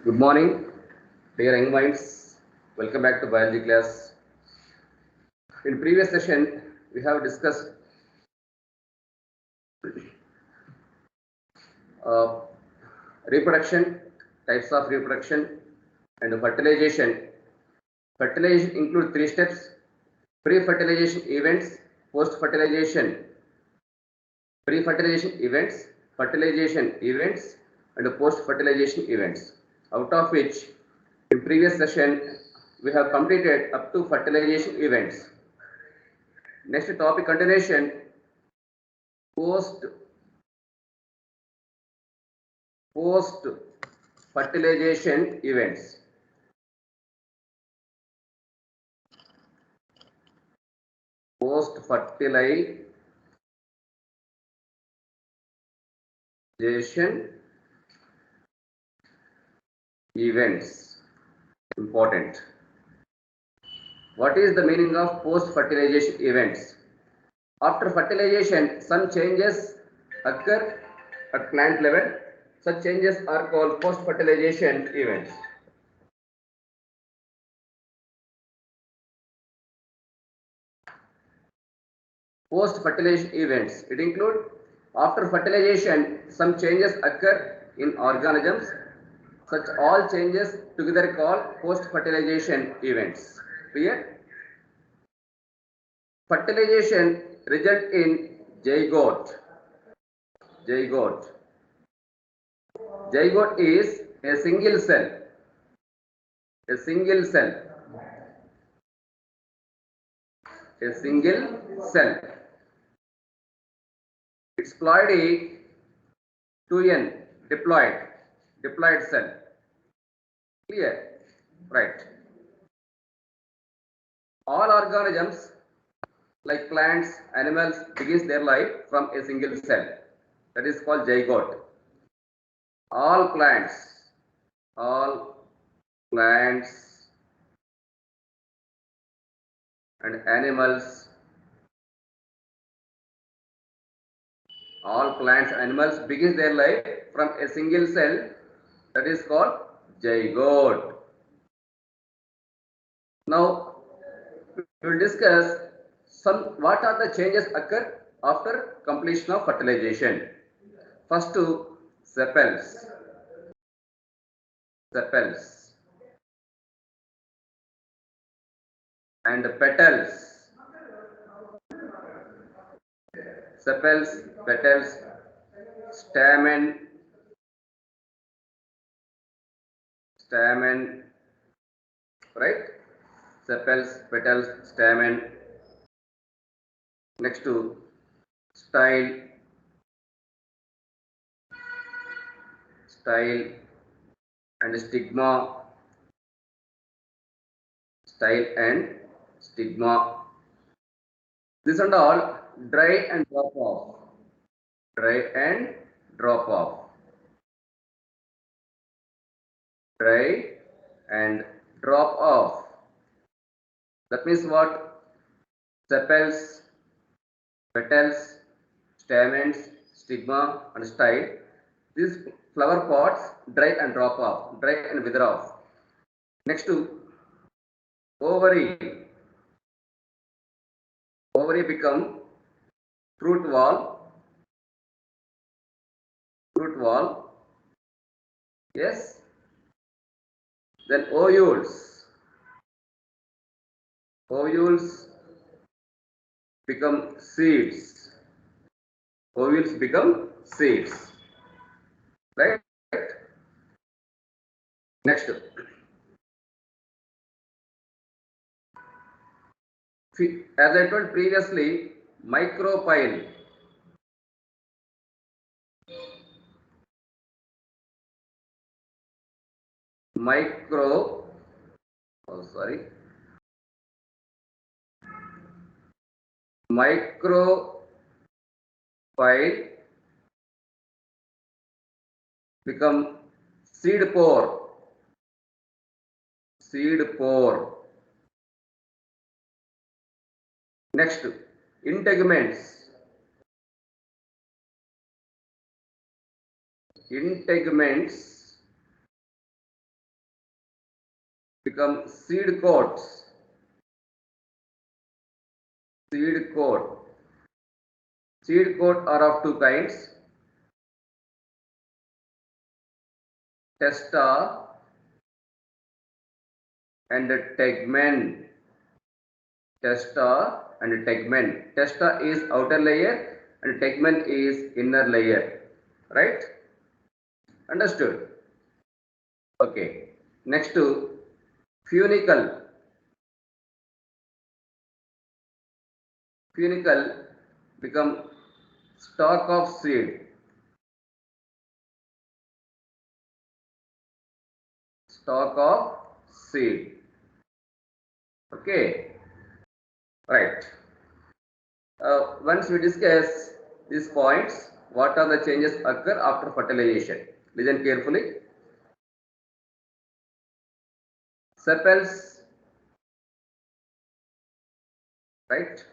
Good morning, dear young minds. Welcome back to biology class. In previous session, we have discussed uh, reproduction, types of reproduction, and fertilization. Fertilization includes three steps: pre-fertilization events, post-fertilization, pre-fertilization events, fertilization events, and post-fertilization events. Out of which, in previous session, we have completed up to fertilization events. Next topic continuation, post fertilization events. Post fertilization events, important. What is the meaning of post fertilization events? After fertilization, some changes occur at plant level. Such changes are called post fertilization events. Post fertilization events, it include after fertilization some changes occur in organisms. Such all changes together called post fertilization events. Clear? Fertilization result in zygote. Zygote. Zygote is a single cell. A single cell. A single cell. Its ploidy 2n, diploid cell. Clear? Right. All organisms like plants, animals begins their life from a single cell. That is called zygote. All plants and animals, all plants and animals begins their life from a single cell. That is called zygote. Now we will discuss what are the changes occur after completion of fertilization. First to sepals and petals. Sepals, petals, stamen, right? Sepals, petals, stamen. Next to style and stigma. Style and stigma. This and all dry and drop off. Dry and drop off. Dry and drop off. That means what? Sepals, petals, stamens, stigma, and style. These flower pods dry and drop off, dry and wither off. Next to ovary. Ovary become fruit wall. Yes. Then ovules. Ovules become seeds. Ovules become seeds. Right? Next. As I told previously, micropyle. Micropyle become seed pore. Next, integuments. become seed coats. Seed coat. Seed coat are of two kinds. Testa and tegmen. Testa and tegmen. Testa is outer layer and tegmen is inner layer. Right? Understood? Okay. Next to funicle. Funicle become stalk of seed. Stalk of seed. Okay. Right. Once we discuss these points, what are the changes occur after fertilization? Listen carefully. Sepals, right?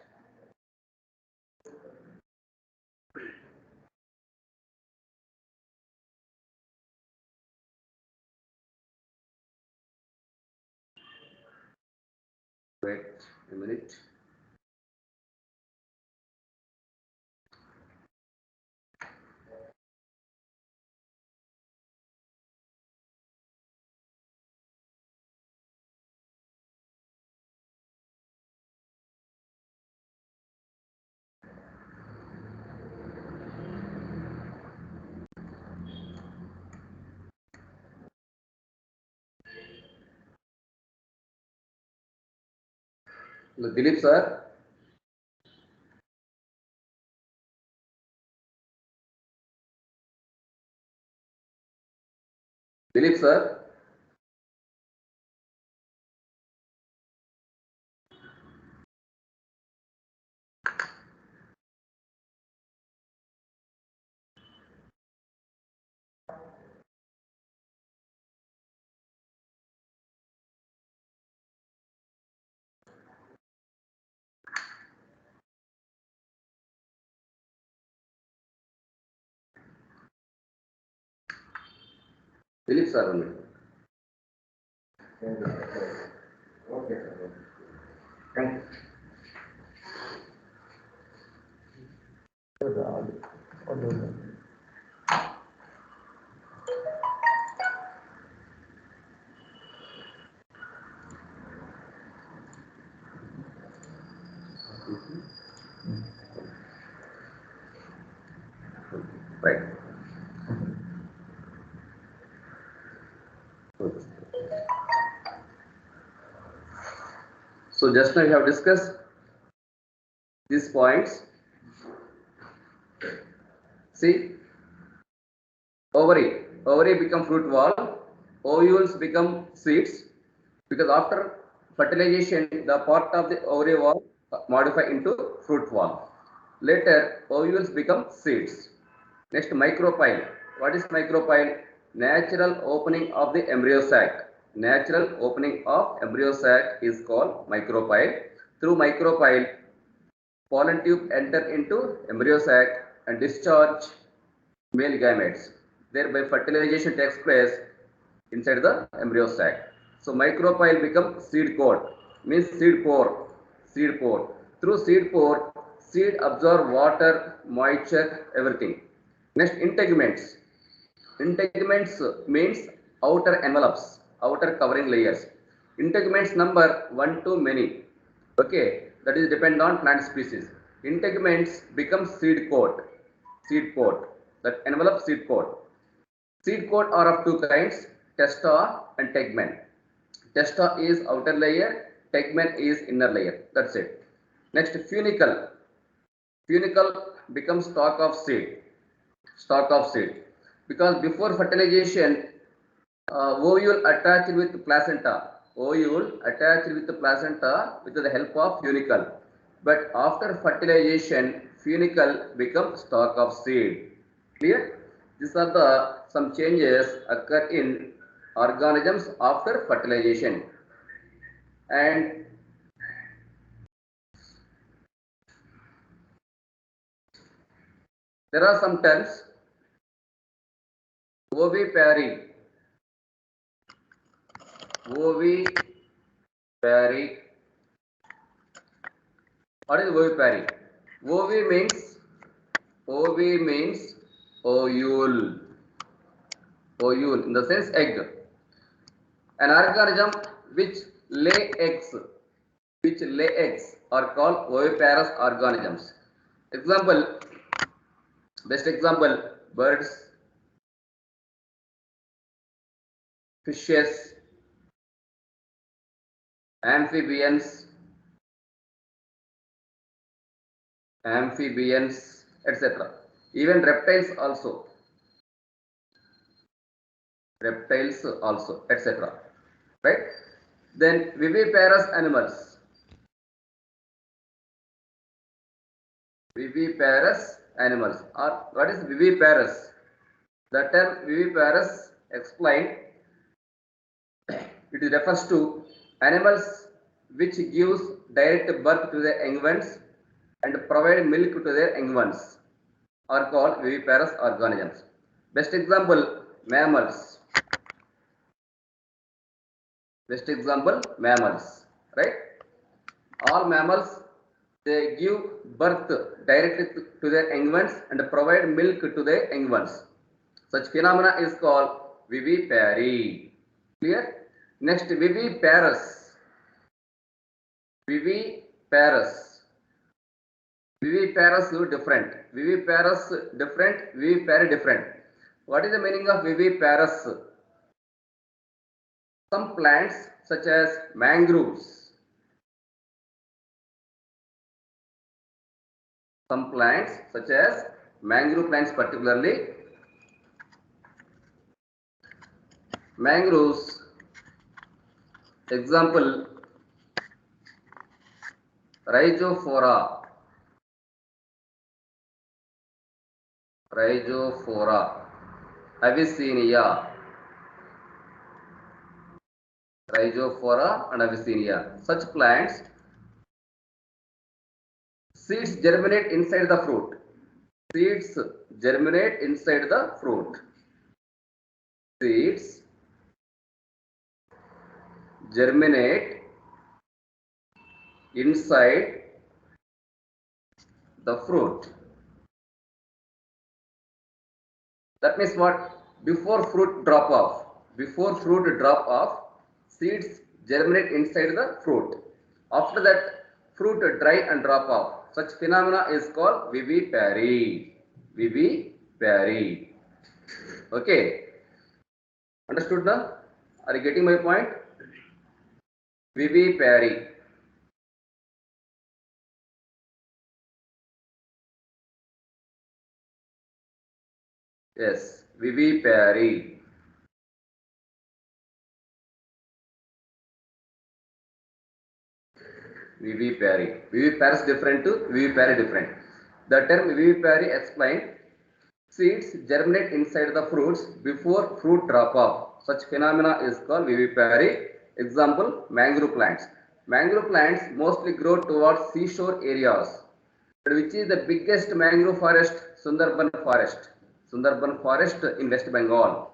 Wait a minute. Dilip sir. Dilip sir. Dilip sir only. Okay, sir. Thank you. Right. So just now we have discussed these points. See, ovary become fruit wall, ovules become seeds, because after fertilization, the part of the ovary wall modify into fruit wall. Later, ovules become seeds. Next, micropyle. What is micropyle? Natural opening of the embryo sac. Natural opening of embryo sac is called micropyle. Through micropyle, pollen tube enter into embryo sac and discharge male gametes. Thereby, fertilization takes place inside the embryo sac. So, micropyle become seed coat, means seed pore. Seed pore. Through seed pore, seed absorb water, moisture, everything. Next, integuments. Integuments means outer envelopes, outer covering layers. Integuments number 1 to many. Okay, that is depend on plant species. Integuments become seed coat. Seed coat. That envelope seed coat. Seed coat are of two kinds, testa and tegmen. Testa is outer layer, tegmen is inner layer. That's it. Next, funicle. Funicle becomes stalk of seed. Stalk of seed. Because before fertilization, ovule attached with placenta. Ovule attached with the placenta with the help of funicle. But after fertilization, funicle becomes stalk of seed. Clear? These are the some changes occur in organisms after fertilization. And there are some terms. Ovipary. Vivipary. What is ovipary? Ov means ovule. Ovule in the sense egg. An organism which lay eggs are called oviparous organisms. Example, best example, birds, fishes, amphibians, etc. Even reptiles also, etc. Right? Then viviparous animals. Or what is viviparous? The term viviparous explained, it refers to animals which gives direct birth to their young ones and provide milk to their young ones are called viviparous organisms. Best example, mammals. Right? All mammals, they give birth directly to their young ones and provide milk to their young ones. Such phenomena is called vivipary. Clear? Next, viviparous. Viviparous different. Vivipary different. What is the meaning of viviparous? Some plants such as mangroves. Some plants such as mangrove plants particularly. Mangroves, example, Rhizophora, Avicennia, and Avicennia. Such plants, seeds germinate inside the fruit. Seeds germinate inside the fruit. That means what? Before fruit drop off, seeds germinate inside the fruit. After that, fruit dry and drop off. Such phenomena is called vivipary. Okay. Understood now? Are you getting my point? Vivipary. Yes, vivipary. Viviparous different to vivipary different. The term vivipary explained seeds germinate inside the fruits before fruit drop off. Such phenomena is called vivipary. Example, mangrove plants. Mangrove plants mostly grow towards seashore areas. Which is the biggest mangrove forest? Sundarban forest in West Bengal.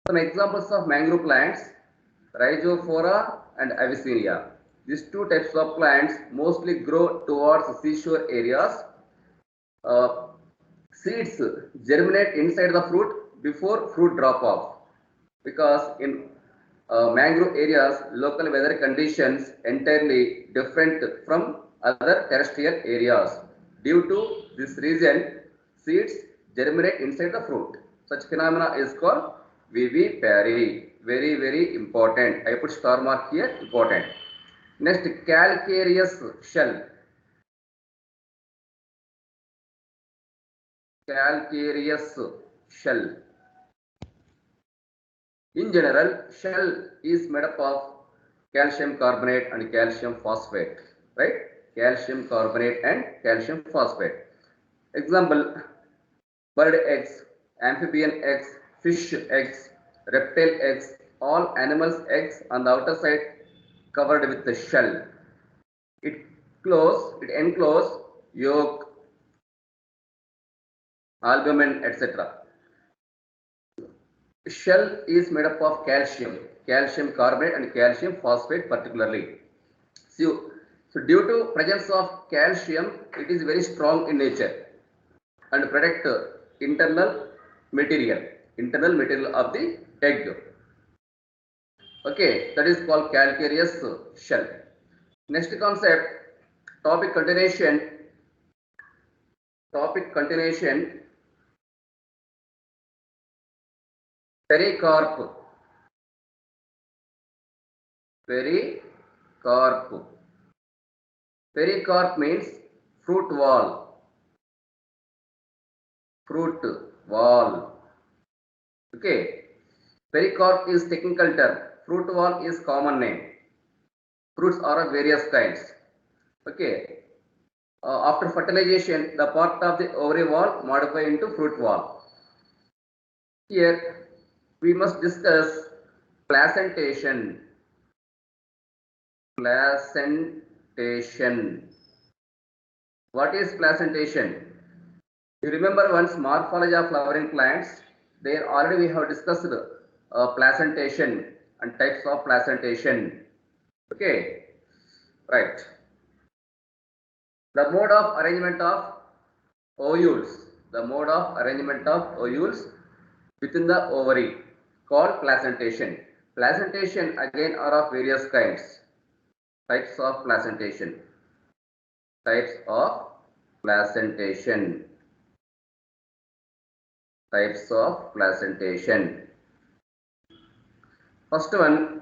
Some examples of mangrove plants, Rhizophora and Avicennia. These two types of plants mostly grow towards seashore areas. Seeds germinate inside the fruit before fruit drop off, because in mangrove areas, local weather conditions entirely different from other terrestrial areas. Due to this reason, seeds germinate inside the fruit. Such phenomena is called vivipary. Very, very important. I put star mark here, important. Next, calcareous shell. In general, shell is made up of calcium carbonate and calcium phosphate, right? Calcium carbonate and calcium phosphate. Example, bird eggs, amphibian eggs, fish eggs, reptile eggs, all animals' eggs on the outer side covered with the shell. It encloses yolk, albumin, etc. Shell is made up of calcium carbonate and calcium phosphate particularly. So due to presence of calcium, it is very strong in nature and protect internal internal material of the egg. Okay, that is called calcareous shell. Next concept, topic continuation. Topic continuation. Pericarp. Pericarp. Pericarp means fruit wall. Fruit wall. Okay. Pericarp is technical term. Fruit wall is common name. Fruits are of various kinds. Okay. After fertilization, the part of the ovary wall modify into fruit wall. Here, we must discuss placentation. Placentation. What is placentation? You remember once morphology of flowering plants. There already we have discussed placentation and types of placentation. Okay, right. The mode of arrangement of ovules. The mode of arrangement of ovules within the ovary called placentation. Placentation again are of various kinds. Types of placentation. Types of placentation. Types of placentation. First one,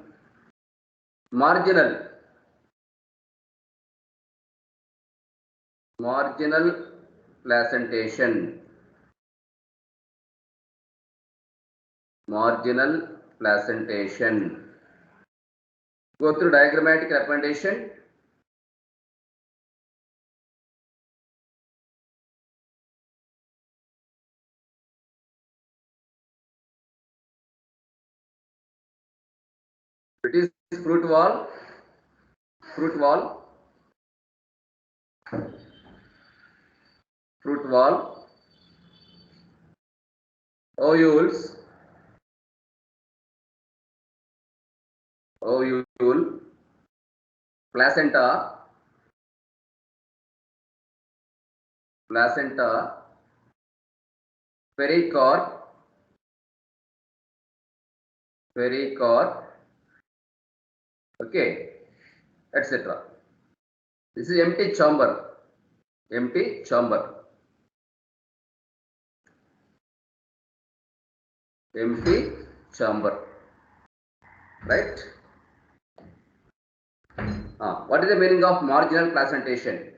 marginal. Marginal placentation. Marginal placentation. Go through diagrammatic representation. It is fruit wall, fruit wall, fruit wall, ovules, ovule, placenta, placenta, pericarp, pericarp, okay, etc. This is empty chamber, empty chamber, empty chamber, right? What is the meaning of marginal placentation?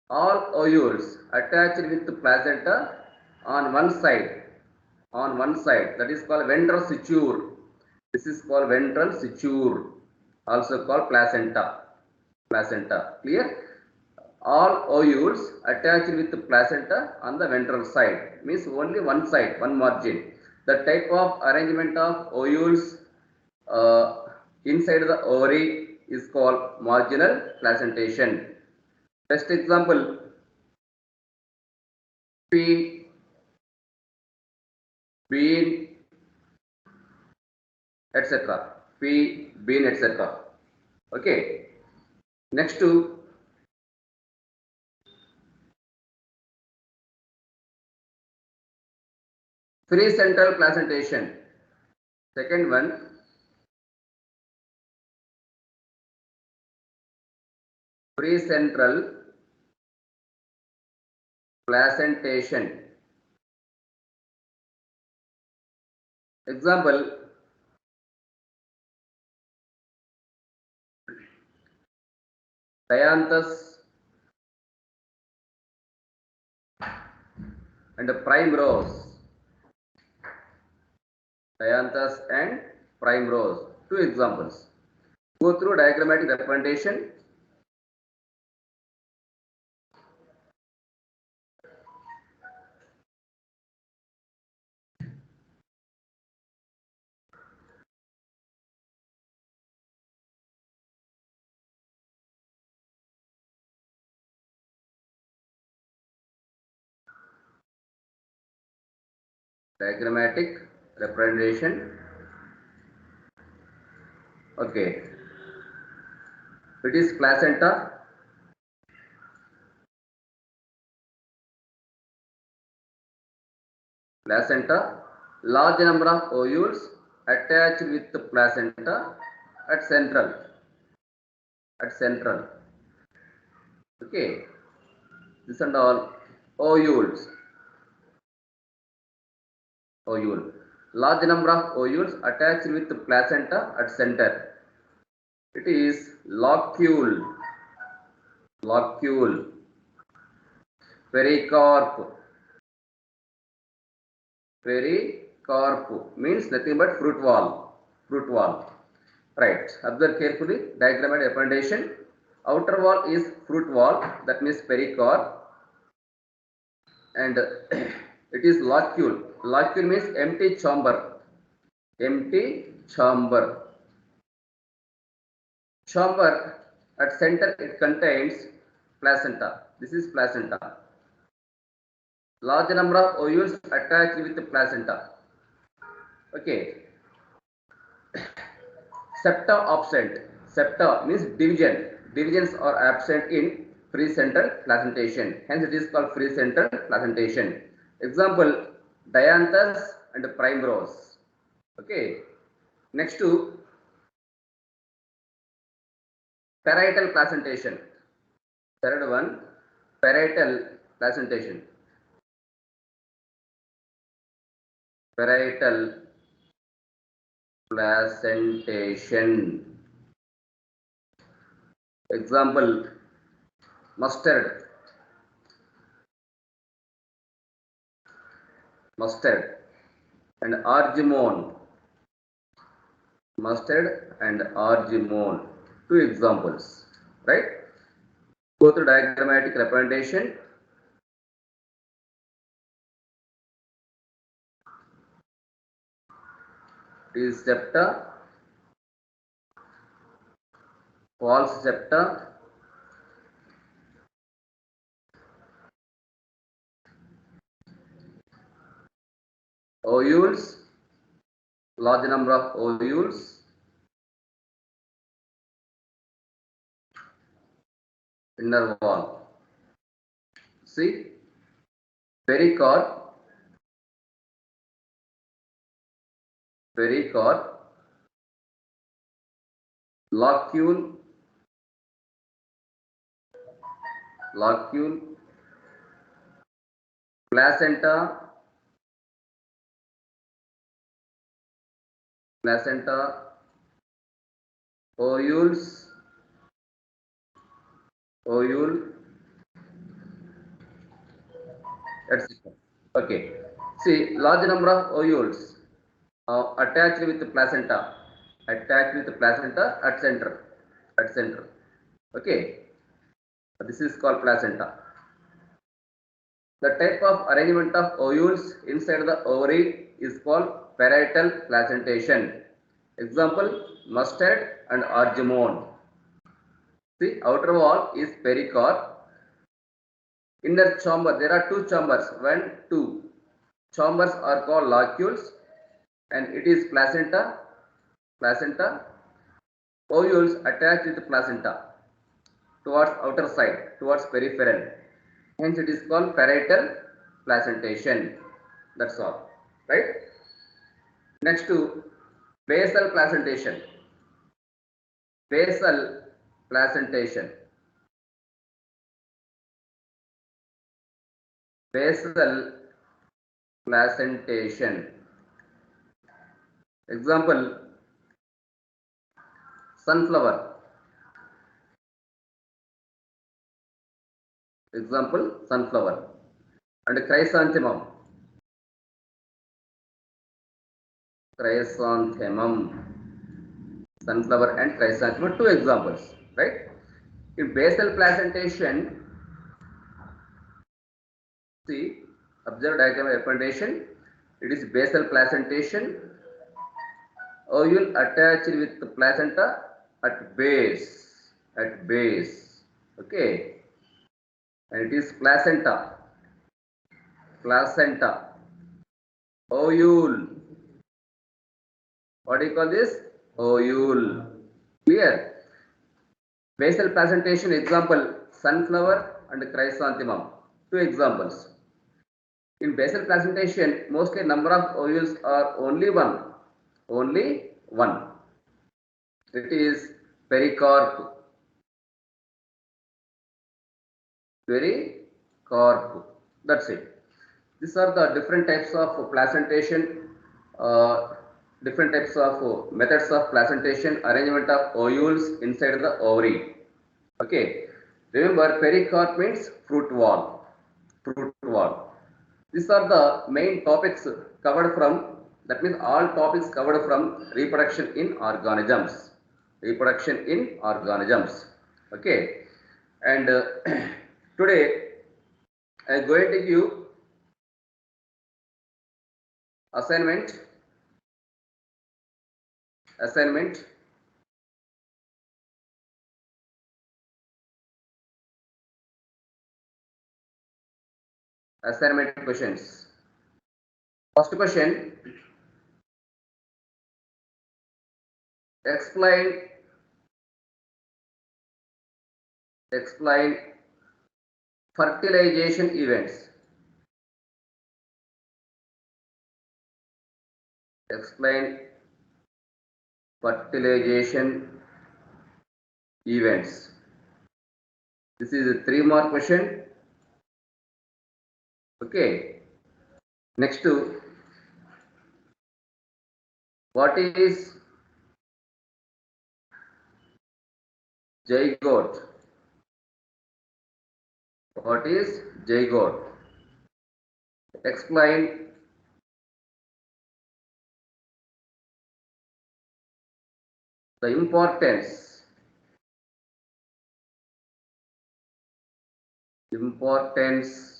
All ovules attached with the placenta on one side, that is called ventral suture. This is called ventral suture, also called placenta. Placenta, clear? All ovules attached with the placenta on the ventral side, means only one side, one margin. The type of arrangement of ovules inside the ovary is called marginal placentation. Best example, pea, bean, etc. Pea, bean, etc. Okay. Next to free central placentation. Second one, free central placentation. Example, dianthus and primrose. Dianthus and primrose. Two examples. Go through diagrammatic representation. Diagrammatic representation. Okay. It is placenta. Placenta. Large number of ovules attached with the placenta at central. At central. Okay. This and all ovules. Ovule. Large number of ovules attached with the placenta at center. It is locule. Locule. Pericarp. Pericarp means nothing but fruit wall. Fruit wall. Right. Observe carefully. Diagrammatic representation. Outer wall is fruit wall. That means pericarp. And it is locule. Locule means empty chamber. Empty chamber. Chamber at center it contains placenta. This is placenta. Large number of ovules attached with the placenta. Okay. Septa absent. Septa means division. Divisions are absent in free center placentation. Hence it is called free center placentation. Example, dianthus and primrose. Okay. Next to parietal placentation. Third one, parietal placentation. Parietal placentation. Example, mustard. Mustard and argemone. Mustard and argemone. Two examples. Right? Go through diagrammatic representation. It is septa, false septa, ovules, large number of ovules, inner wall. See, pericarp, locule, placenta, ovules, etc. Okay. See, large number of ovules attached with the placenta. At center. Okay. This is called placenta. The type of arrangement of ovules inside the ovary is called parietal placentation. Example, mustard and argemone. See, outer wall is pericarp. Inner chamber, there are two chambers. 1, 2. Chambers are called locules, and it is placenta. Ovules attached with the placenta towards outer side, towards peripheral. Hence it is called parietal placentation. That's all. Right? Next to basal placentation. Basal placentation. Example, sunflower. And chrysanthemum. Sunflower and chrysanthemum, two examples, right? In basal placentation, see, observe diagram representation. It is basal placentation. Ovule attached with the placenta at base. Okay. And it is placenta. Ovule. What do you call this? Ovule. Clear? Basal placentation example, sunflower and chrysanthemum. Two examples. In basal placentation, mostly number of ovules are only one. Only one. It is pericarp. Pericarp. That's it. These are the different types of placentation, different types of methods of placentation, arrangement of ovules inside the ovary. Okay. Remember, pericarp means fruit wall. Fruit wall. These are the main topics covered from, that means all topics covered from reproduction in organisms. Reproduction in organisms. Okay. And today I am going to give assignment. Assignment. Assignment questions. First question. Explain fertilization events. Explain fertilization events. This is a 3-mark question. Okay. Next to, what is zygote? What is zygote? Explain the importance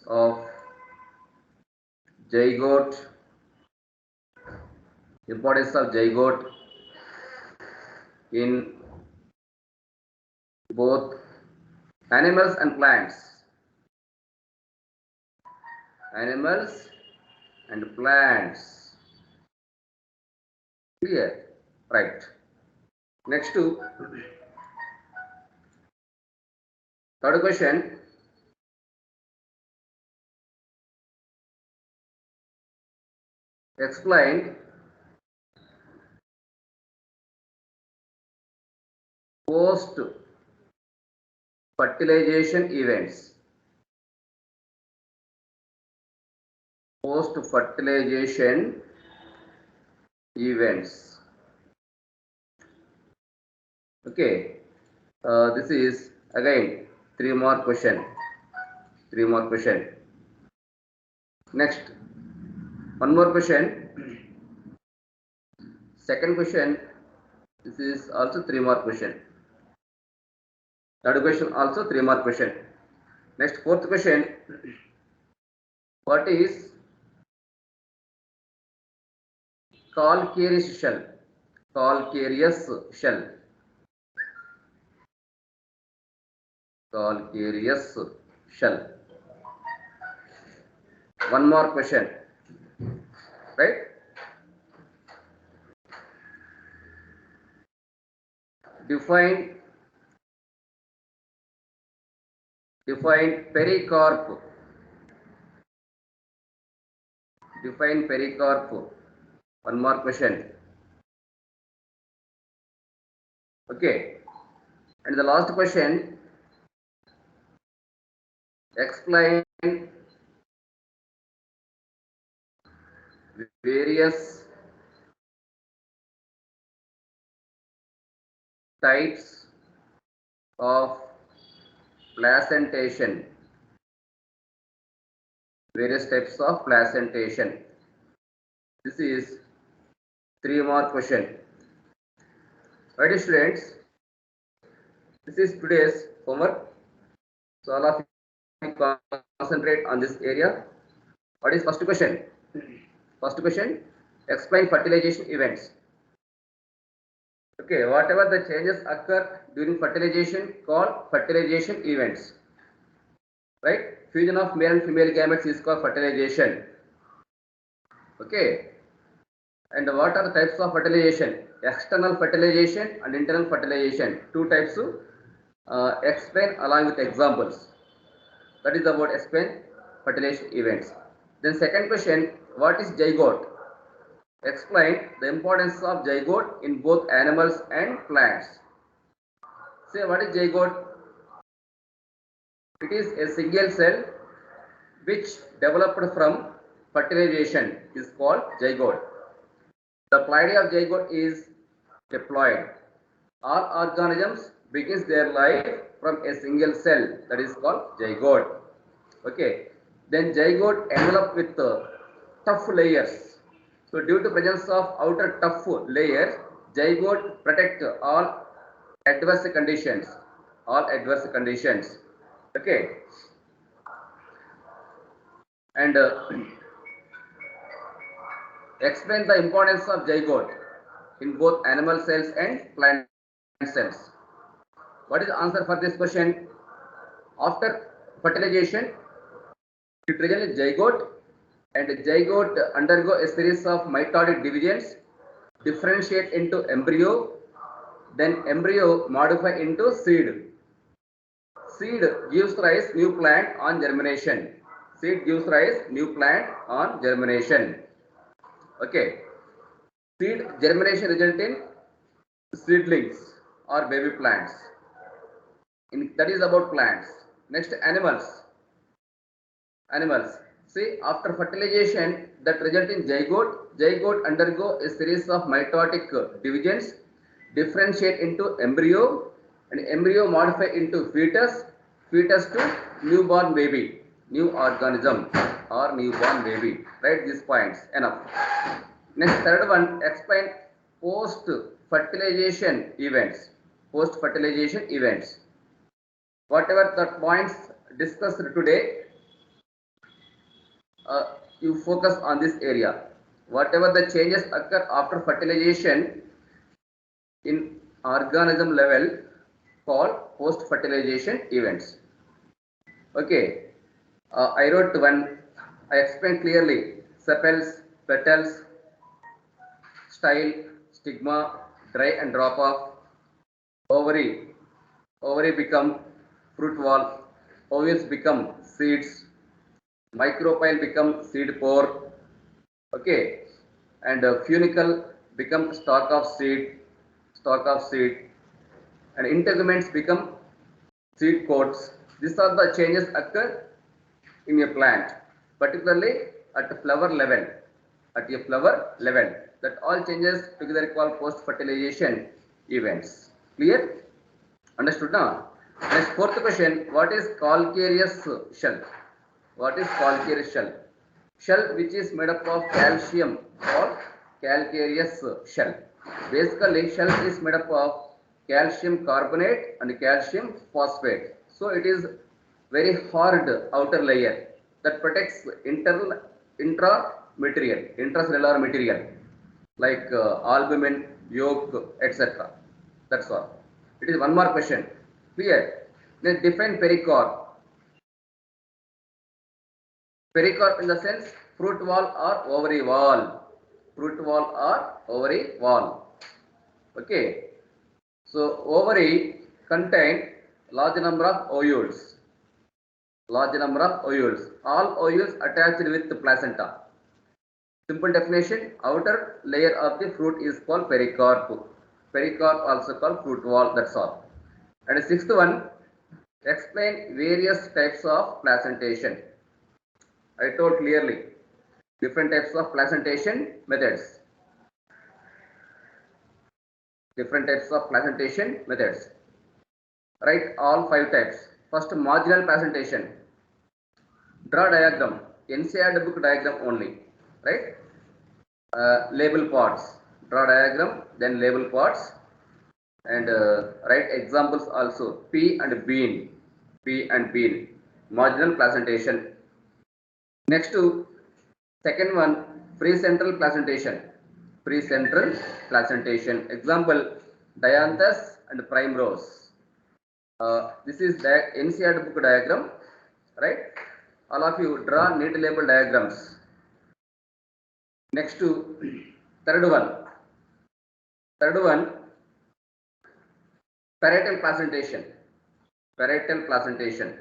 of zygote. Importance of zygote in both animals and plants. Animals and plants. Clear? Right. Next to third question. Explain post fertilization events. Post fertilization events. Okay. This is again 3-mark question. 3-mark question. Next, one more question. Second question. This is also 3-mark question. Third question also 3-mark question. Next, fourth question. What is calcareous shell? Calcareous shell. Calcareous shell. One more question. Right? Define pericarp. Define pericarp. One more question. Okay. And the last question. Explain various types of placentation. Various types of placentation. This is 3-mark question. Right, students? This is today's homework. So all of you concentrate on this area. What is first question? First question, explain fertilization events. Okay, whatever the changes occur during fertilization called fertilization events. Right? Fusion of male and female gametes is called fertilization. Okay. And what are the types of fertilization? External fertilization and internal fertilization. Two types Explain along with examples. That is about explain fertilization events. Then second question, what is zygote? Explain the importance of zygote in both animals and plants. Say what is zygote? It is a single cell which developed from fertilization is called zygote. The ploidy of zygote is diploid. All organisms begins their life from a single cell, that is called zygote. Okay. Then zygote enveloped with tough layers. So due to presence of outer tough layers, zygote protect all adverse conditions. All adverse conditions. Okay. And explain the importance of zygote in both animal cells and plant cells. What is the answer for this question? After fertilization, it results in zygote, and zygote undergo a series of mitotic divisions, differentiate into embryo, then embryo modify into seed. Seed gives rise new plant on germination. Seed gives rise new plant on germination. Okay. Seed germination result in seedlings or baby plants. That is about plants. Next, animals. Animals. See, after fertilization, that result in zygote. Zygote undergo a series of mitotic divisions, differentiate into embryo, and embryo modify into fetus, fetus to newborn baby, new organism or newborn baby. Write these points. Enough. Next, third one, explain post-fertilization events. Post-fertilization events. Whatever the points discussed today, you focus on this area. Whatever the changes occur after fertilization in organism level, called post-fertilization events. Okay, I wrote one. I explained clearly: sepals, petals, style, stigma, dry and drop off, ovary, ovary become fruit wall, ovules become seeds, micropyle become seed pore, okay, and funicle become stalk of seed, and integuments become seed coats. These are the changes occur in a plant, particularly at a flower level. At a flower level, that all changes together called post-fertilization events. Clear? Understood now? Next, fourth question, what is calcareous shell? What is calcareous shell? Shell which is made up of calcium called calcareous shell. Basically, shell is made up of calcium carbonate and calcium phosphate. So it is very hard outer layer that protects internal intracellular material like albumin, yolk, etc. That's all. It is one more question. Clear? Then define pericarp. Pericarp in the sense fruit wall or ovary wall. Fruit wall or ovary wall. Okay. So ovary contain large number of ovules. Large number of ovules. All ovules attached with the placenta. Simple definition, outer layer of the fruit is called pericarp. Pericarp also called fruit wall, that's all. And the sixth one, explain various types of placentation. I told clearly, different types of placentation methods. Different types of placentation methods. Write all 5 types. First, marginal placentation. Draw diagram, NCERT book diagram only, right? Label parts. Draw diagram, then label parts, and write examples also. Pea and bean. Pea and bean. Marginal placentation. Next to second one, precentral placentation. Precentral placentation. Example, dianthus and primrose. This is the NCERT book diagram, right? All of you draw neat label diagrams. Next to third one, parietal placentation. parietal placentation.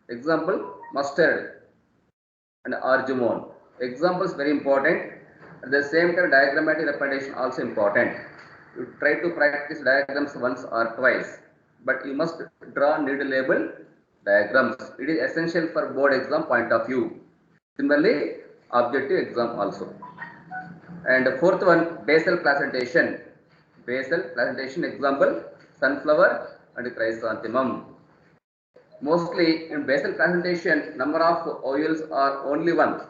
Example, mustard and argemone. Examples very important. At the same time, diagrammatic representation also important. You try to practice diagrams once or twice, but you must draw need label diagrams. It is essential for board exam point of view. Similarly, objective exam also. And the fourth one, basal placentation. Basal placentation example, sunflower and chrysanthemum. Mostly in basal placentation, number of ovules are only one.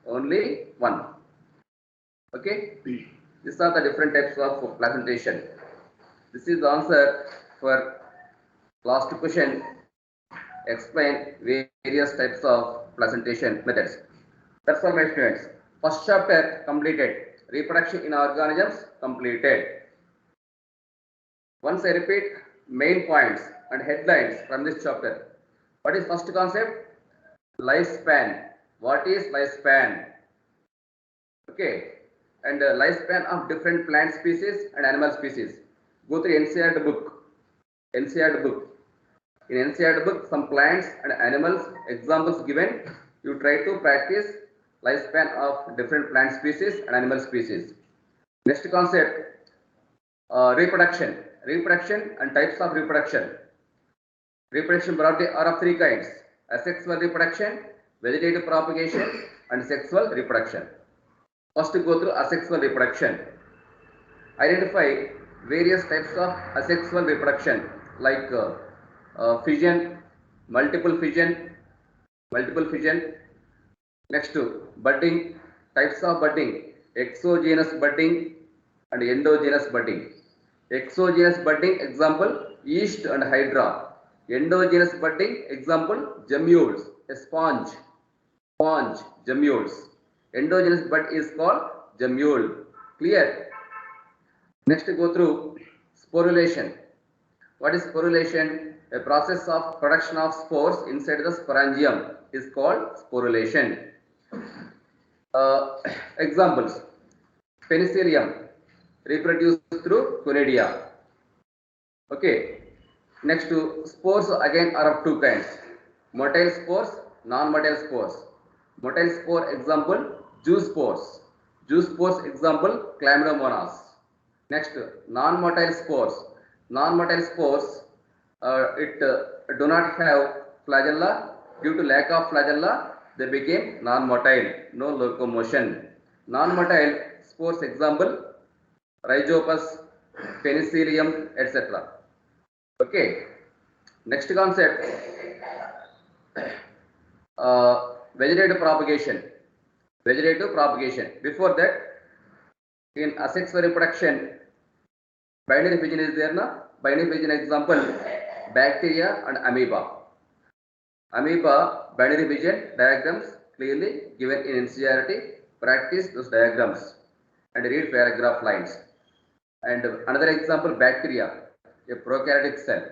Only one. Okay. These are the different types of placentation. This is the answer for last question. Explain various types of placentation methods. That's all my students. First chapter completed. Reproduction in organisms completed. Once I repeat main points and headlines from this chapter. What is first concept? Lifespan. What is lifespan? Okay. And lifespan of different plant species and animal species. Go through NCERT book. NCERT book. In NCERT book, some plants and animals examples given. You try to practice lifespan of different plant species and animal species. Next concept, reproduction. Reproduction and types of reproduction. Reproduction broadly are of three kinds: asexual reproduction, vegetative propagation, and sexual reproduction. First, go through asexual reproduction. Identify various types of asexual reproduction like fission, multiple fission. Next, budding, types of budding, exogenous budding and endogenous budding. Exogenous budding example, yeast and hydra. Endogenous budding example, gemmules, a sponge, gemmules. Endogenous bud is called gemmule. Clear? Next, go through sporulation. What is sporulation? A process of production of spores inside the sporangium is called sporulation. Examples: penicillium reproduced through conidia. Okay. Next, to spores again are of two kinds: motile spores, non-motile spores. Motile spore example, zoospores. Zoospores example, chlamydomonas. Next, non-motile spores. Non-motile spores, do not have flagella. Due to lack of flagella, they became non-motile, no locomotion. Non-motile spores example, Rhizopus, Penicillium, etc. Okay. Next concept, vegetative propagation. Vegetative propagation. Before that, in asexual reproduction, binary fission is there, na? Binary fission example, bacteria and amoeba. Amoeba binary fission diagrams clearly given in NCERT. Practice those diagrams and read paragraph lines. And another example, bacteria, a prokaryotic cell.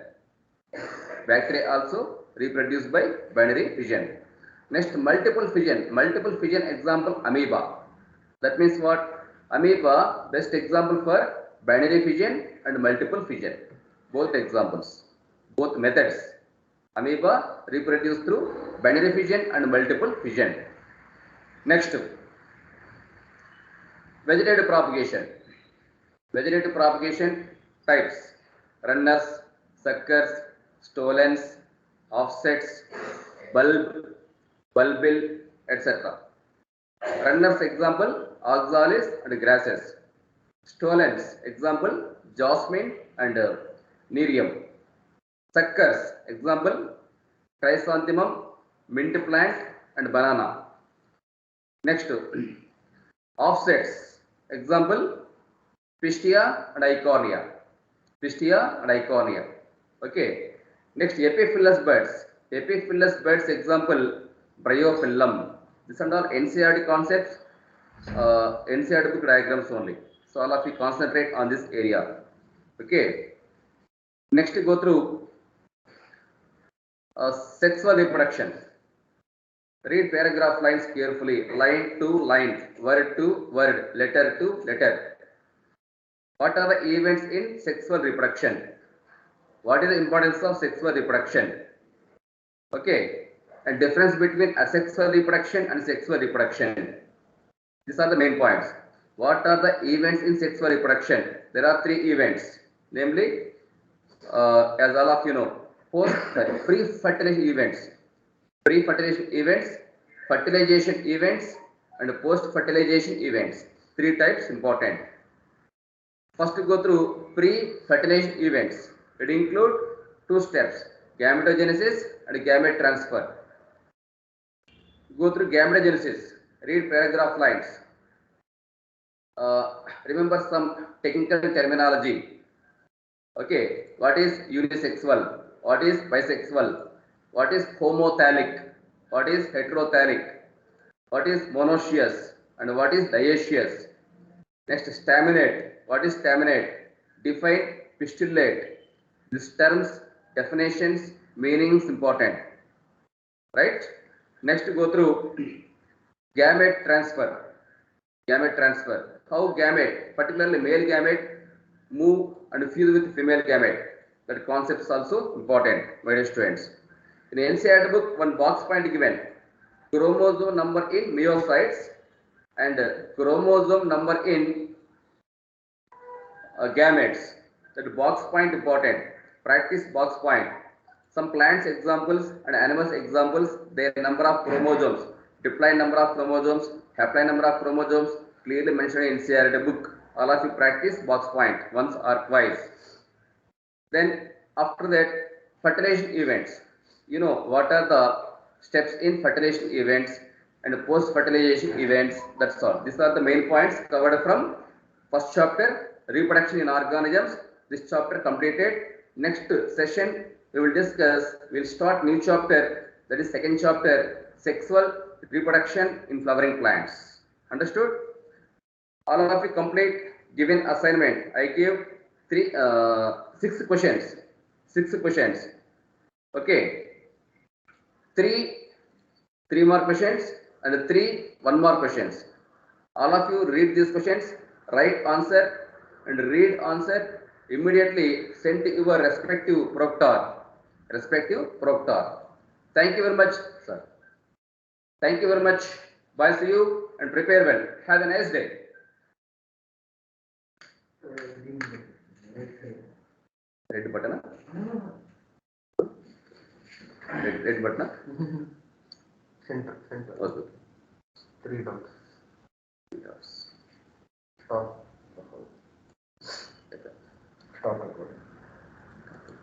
Bacteria also reproduced by binary fission. Next, multiple fission. Multiple fission example, amoeba. That means what? Amoeba, best example for binary fission and multiple fission. Both examples, both methods. Amoeba reproduce through binary fission and multiple fission. Next, vegetative propagation. Vegetative propagation types: runners, suckers, stolons, offsets, bulbil, etc. Runners example, oxalis and grasses. Stolons example, jasmine and nerium. Suckers example, chrysanthemum, mint plant and banana. Next, offsets example, pistia and eichhornia. Pistia and eichhornia. Okay. Next, epiphyllous buds. Epiphyllous buds example, bryophyllum. This and all NCERT concepts, NCERT book diagrams only. So all of you concentrate on this area. Okay. Next, go through sexual reproduction. Read paragraph lines carefully. Line to line, word to word, letter to letter. What are the events in sexual reproduction? What is the importance of sexual reproduction? Okay, and difference between asexual reproduction and sexual reproduction. These are the main points. What are the events in sexual reproduction? There are three events, namely, as all of you know, pre-fertilization events, pre-fertilization events, fertilization events, and post-fertilization events. Three types important. First, we go through pre-fertilization events. It include two steps: gametogenesis and gamete transfer. Go through gametogenesis. Read paragraph lines. Remember some technical terminology. Okay, what is unisexual? What is bisexual? What is homothallic? What is heterothallic? What is monoecious? And what is dioecious? Next, staminate. What is staminate? Define pistillate. These terms, definitions, meanings important. Right? Next, go through gamete transfer. Gamete transfer. How gamete, particularly male gamete, move and fuse with female gamete. That concept is also important, my dear students. In NCERT book, one box point given: chromosome number in meiocytes and chromosome number in gametes. That box point important. Practice box point. Some plants examples and animals examples, their number of chromosomes, diploid number of chromosomes, haploid number of chromosomes, clearly mentioned in NCERT book. All of you practice box point once or twice. Then after that, fertilization events. You know what are the steps in fertilization events and post-fertilization events. That's all. These are the main points covered from first chapter, reproduction in organisms. This chapter completed. Next session we will discuss. We'll start new chapter. That is second chapter, sexual reproduction in flowering plants. Understood? All of you complete given assignment. I give six questions. Six questions. Okay. Three more questions and one more questions. All of you read these questions, write answer and read answer. Immediately send to your respective proctor. Thank you very much, sir. Thank you very much. Bye. See you and prepare well. Have a nice day. Red button. Red button. Center. Okay. 3 dots. 3 dots. Stop. Stop recording.